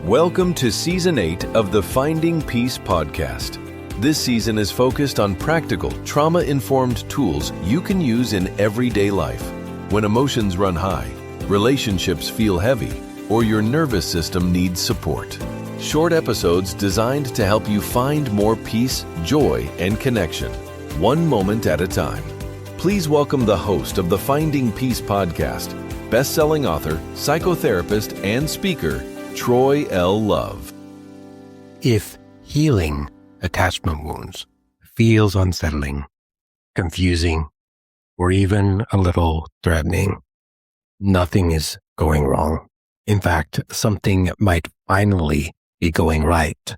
Welcome to Season 8 of the Finding Peace podcast. This season is focused on practical, trauma-informed tools you can use in everyday life. When emotions run high, relationships feel heavy, or your nervous system needs support. Short episodes designed to help you find more peace, joy, and connection, one moment at a time. Please welcome the host of the Finding Peace podcast, best-selling author, psychotherapist, and speaker, Troy L. Love. If healing attachment wounds feels unsettling, confusing, or even a little threatening, nothing is going wrong. In fact, something might finally be going right.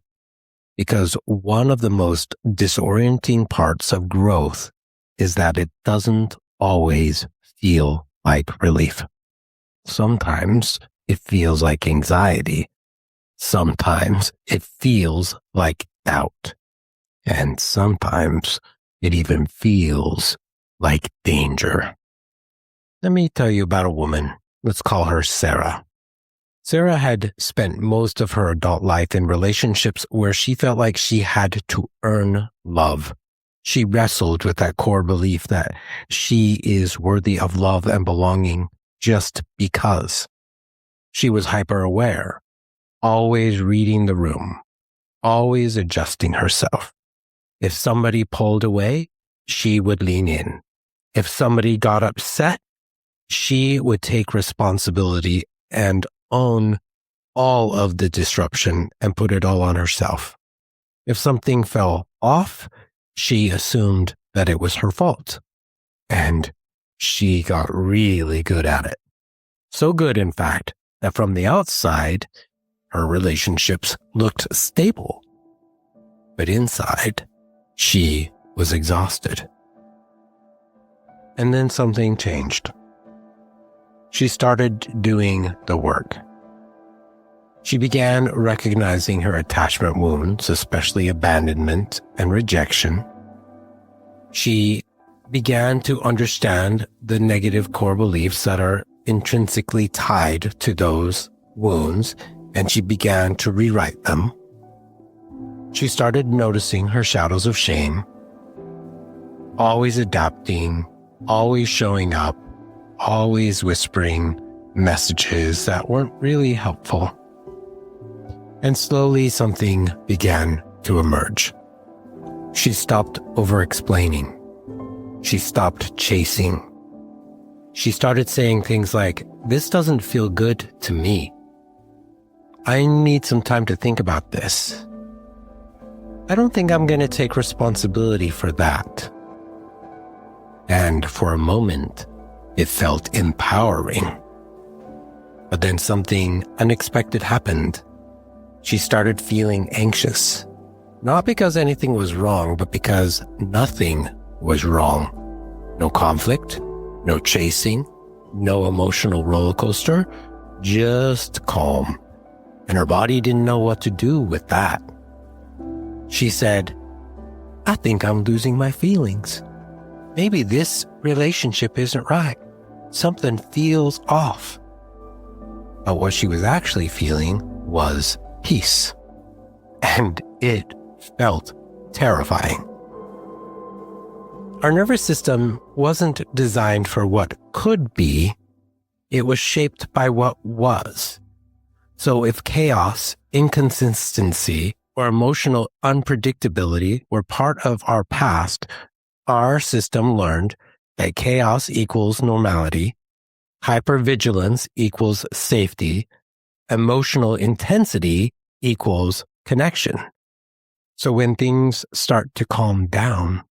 Because one of the most disorienting parts of growth is that it doesn't always feel like relief. Sometimes it feels like anxiety. Sometimes it feels like doubt. And sometimes it even feels like danger. Let me tell you about a woman. Let's call her Sarah. Sarah had spent most of her adult life in relationships where she felt like she had to earn love. She wrestled with that core belief that she is worthy of love and belonging just because. She was hyper-aware, always reading the room, always adjusting herself. If somebody pulled away, she would lean in. If somebody got upset, she would take responsibility and own all of the disruption and put it all on herself. If something fell off, she assumed that it was her fault. And she got really good at it. So good, in fact, that from the outside, her relationships looked stable. But inside, she was exhausted. And then something changed. She started doing the work. She began recognizing her attachment wounds, especially abandonment and rejection. She began to understand the negative core beliefs that are intrinsically tied to those wounds, and she began to rewrite them. She started noticing her shadows of shame, always adapting, always showing up, always whispering messages that weren't really helpful. And slowly something began to emerge. She stopped over-explaining. She stopped chasing. She started saying things like, "This doesn't feel good to me. I need some time to think about this. I don't think I'm going to take responsibility for that." And for a moment, it felt empowering. But then something unexpected happened. She started feeling anxious, not because anything was wrong, but because nothing was wrong. No conflict, no chasing, no emotional roller coaster, just calm. And her body didn't know what to do with that. She said, "I think I'm losing my feelings. Maybe this relationship isn't right. Something feels off." But what she was actually feeling was peace. And it felt terrifying. Our nervous system wasn't designed for what could be. It was shaped by what was. So if chaos, inconsistency, or emotional unpredictability were part of our past, our system learned that chaos equals normality, hypervigilance equals safety, emotional intensity equals connection. So when things start to calm down,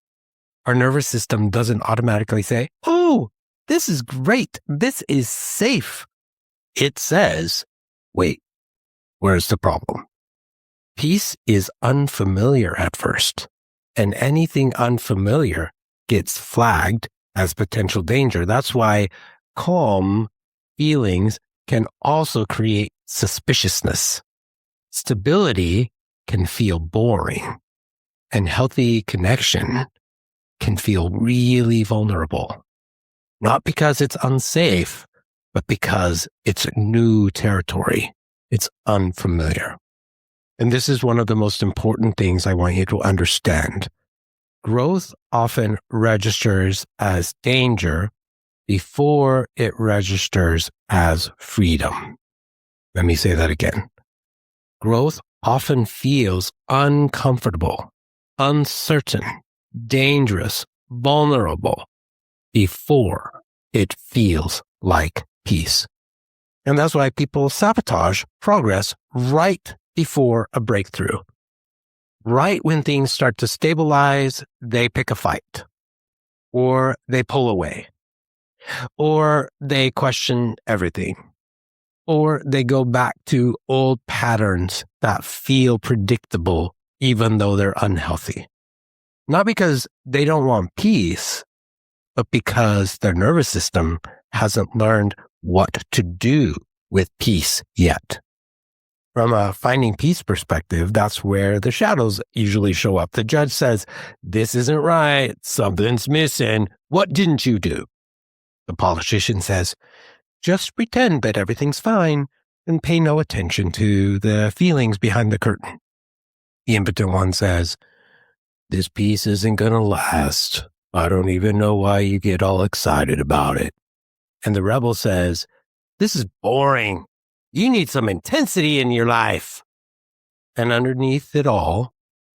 our nervous system doesn't automatically say, "Oh, this is great. This is safe." It says, "Wait, where's the problem?" Peace is unfamiliar at first, and anything unfamiliar gets flagged as potential danger. That's why calm feelings can also create suspiciousness. Stability can feel boring, and healthy connection can feel really vulnerable. Not because it's unsafe, but because it's new territory. It's unfamiliar. And this is one of the most important things I want you to understand. Growth often registers as danger before it registers as freedom. Let me say that again. Growth often feels uncomfortable, uncertain, dangerous, vulnerable before it feels like peace. And that's why people sabotage progress right before a breakthrough. Right when things start to stabilize, they pick a fight, or they pull away, or they question everything, or they go back to old patterns that feel predictable even though they're unhealthy. Not because they don't want peace, but because their nervous system hasn't learned what to do with peace yet. From a finding peace perspective, that's where the shadows usually show up. The judge says, "This isn't right. Something's missing. What didn't you do?" The politician says, "Just pretend that everything's fine and pay no attention to the feelings behind the curtain." The impotent one says, "This peace isn't going to last. I don't even know why you get all excited about it." And the rebel says, "This is boring. You need some intensity in your life." And underneath it all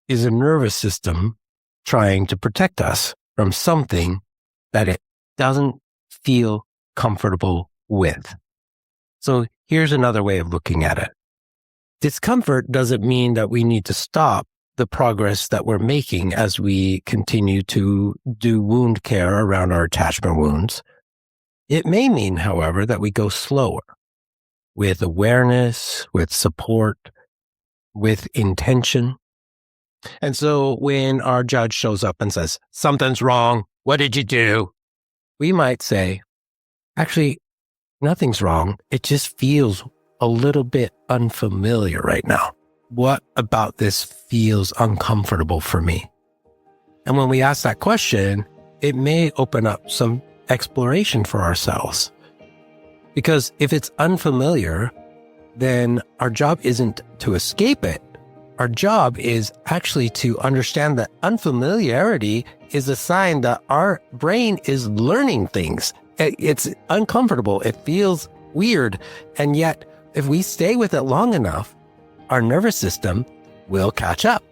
is a nervous system trying to protect us from something that it doesn't feel comfortable with. So here's another way of looking at it. Discomfort doesn't mean that we need to stop the progress that we're making as we continue to do wound care around our attachment wounds. It may mean, however, that we go slower, with awareness, with support, with intention. And so when our judge shows up and says, "Something's wrong, what did you do?" we might say, "Actually, nothing's wrong. It just feels a little bit unfamiliar right now. What about this feels uncomfortable for me?" And when we ask that question, it may open up some exploration for ourselves. Because if it's unfamiliar, then our job isn't to escape it. Our job is actually to understand that unfamiliarity is a sign that our brain is learning things. It's uncomfortable. It feels weird. And yet, if we stay with it long enough, our nervous system will catch up.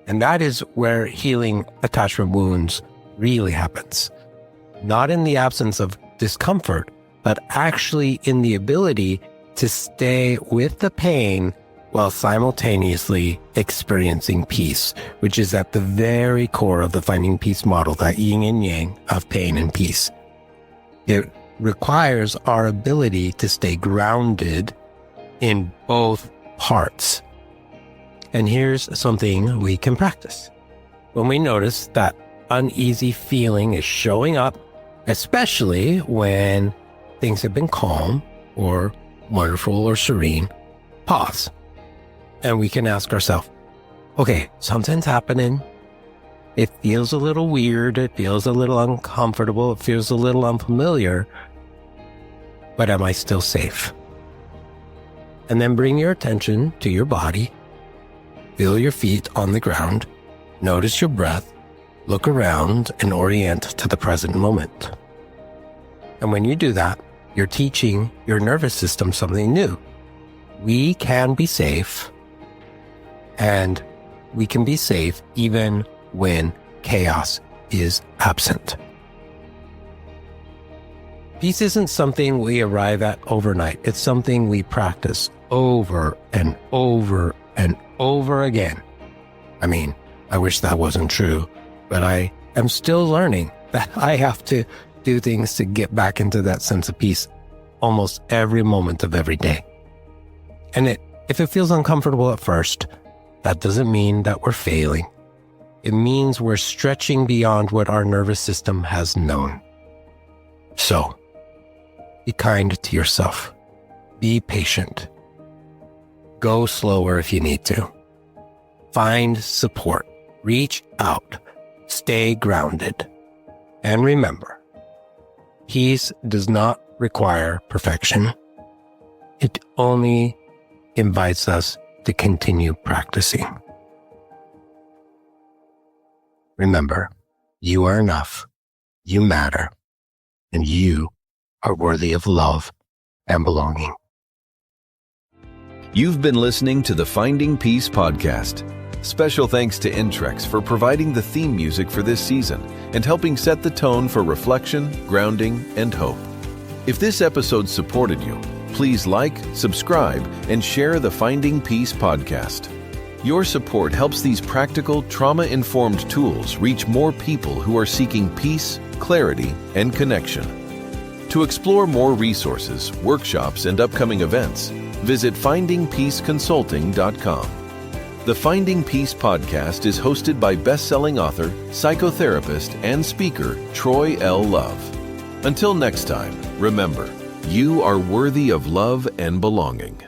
And that is where healing attachment wounds really happens. Not in the absence of discomfort, but actually in the ability to stay with the pain while simultaneously experiencing peace, which is at the very core of the finding peace model, that yin and yang of pain and peace. It requires our ability to stay grounded in both parts. And here's something we can practice. When we notice that uneasy feeling is showing up, especially when things have been calm or wonderful or serene, pause. And we can ask ourselves, okay, something's happening. It feels a little weird. It feels a little uncomfortable. It feels a little unfamiliar. But am I still safe? And then bring your attention to your body. Feel your feet on the ground. Notice your breath. Look around and orient to the present moment. And when you do that, you're teaching your nervous system something new. We can be safe, and we can be safe even when chaos is absent. Peace isn't something we arrive at overnight. It's something we practice over and over and over again. I mean, I wish that wasn't true, but I am still learning that I have to do things to get back into that sense of peace almost every moment of every day. And if it feels uncomfortable at first, that doesn't mean that we're failing. It means we're stretching beyond what our nervous system has known. So, be kind to yourself. Be patient. Go slower if you need to. Find support. Reach out. Stay grounded. And remember, peace does not require perfection. It only invites us to continue practicing. Remember, you are enough, you matter, and you are worthy of love and belonging. You've been listening to the Finding Peace podcast. Special thanks to Intrex for providing the theme music for this season and helping set the tone for reflection, grounding, and hope. If this episode supported you, please like, subscribe, and share the Finding Peace podcast. Your support helps these practical, trauma-informed tools reach more people who are seeking peace, clarity, and connection. To explore more resources, workshops, and upcoming events, visit findingpeaceconsulting.com. The Finding Peace podcast is hosted by best-selling author, psychotherapist, and speaker Troy L. Love. Until next time, remember, you are worthy of love and belonging.